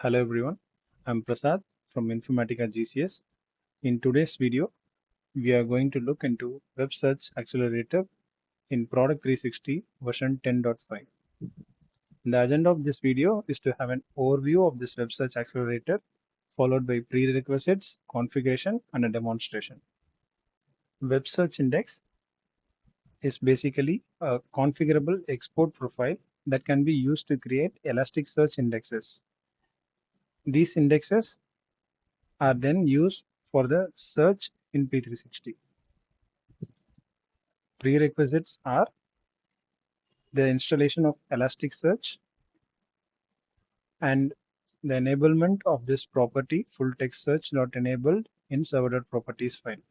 Hello everyone, I'm Prasad from Informatica GCS. In today's video, we are going to look into Web Search Accelerator in Product 360 version 10.5. The agenda of this video is to have an overview of this Web Search Accelerator, followed by prerequisites, configuration, and a demonstration. Web Search Index is basically a configurable export profile that can be used to create Elasticsearch indexes. These indexes are then used for the search in P360. Prerequisites are the installation of Elasticsearch and the enablement of this property full text search not enabled in server.properties file.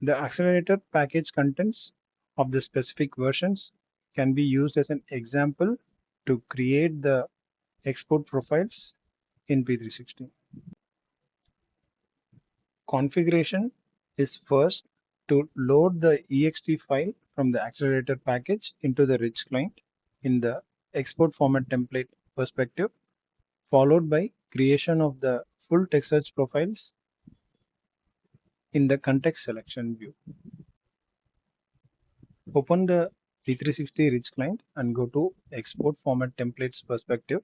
The accelerator package contents of the specific versions can be used as an example to create the export profiles in P360. Configuration is first to load the ext file from the accelerator package into the rich client in the export format template perspective, followed by creation of the full text search profiles in the context selection view. Open the P360 rich client and go to export format templates perspective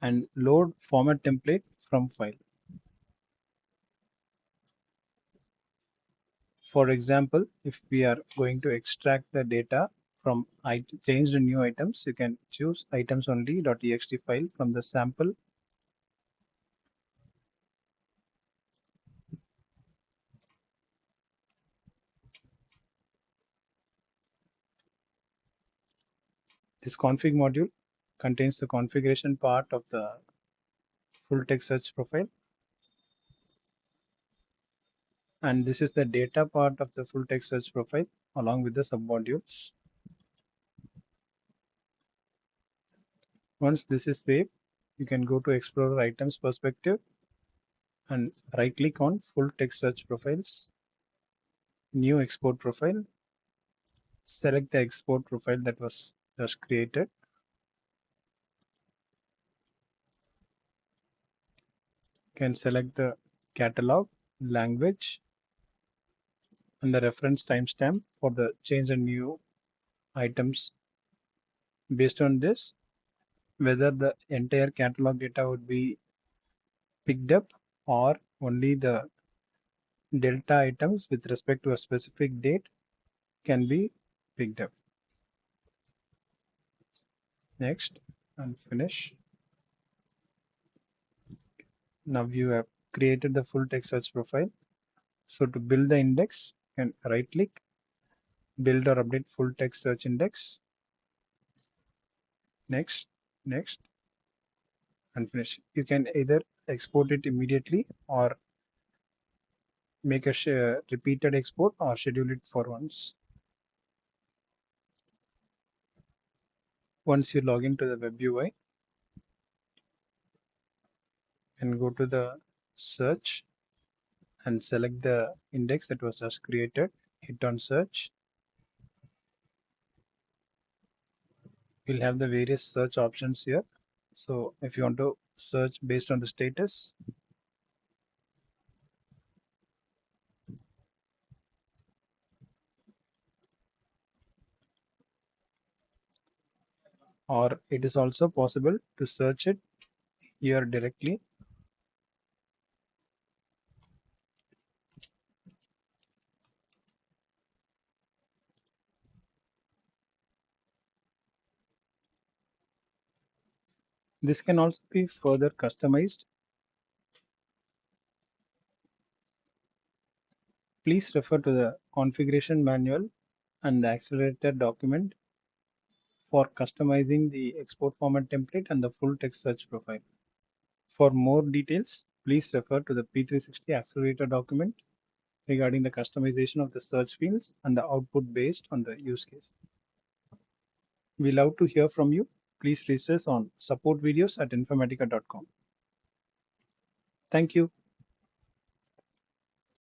and load format template from file. For example, if we are going to extract the data from changed new items, you can choose items only.txt file from the sample. This config module contains the configuration part of the full text search profile. And this is the data part of the full text search profile along with the submodules. Once this is saved, you can go to Explorer items perspective and right click on full text search profiles, new export profile, select the export profile that was just created. You can select the catalog, language, and the reference timestamp for the change and new items. Based on this, whether the entire catalog data would be picked up or only the delta items with respect to a specific date can be picked up. Next and finish. Now you have created the full text search profile. So to build the index, you can right click, build or update full text search index. Next, next, and finish. You can either export it immediately or make a repeated export or schedule it for once. Once you log into the web UI and go to the search and select the index that was just created, hit on search. You'll have the various search options here. So if you want to search based on the status, or it is also possible to search it here directly. This can also be further customized. Please refer to the configuration manual and the accelerator document for customizing the export format template and the full text search profile. For more details, please refer to the P360 accelerator document regarding the customization of the search fields and the output based on the use case. We love to hear from you. Please reach us on supportvideos@informatica.com. Thank you.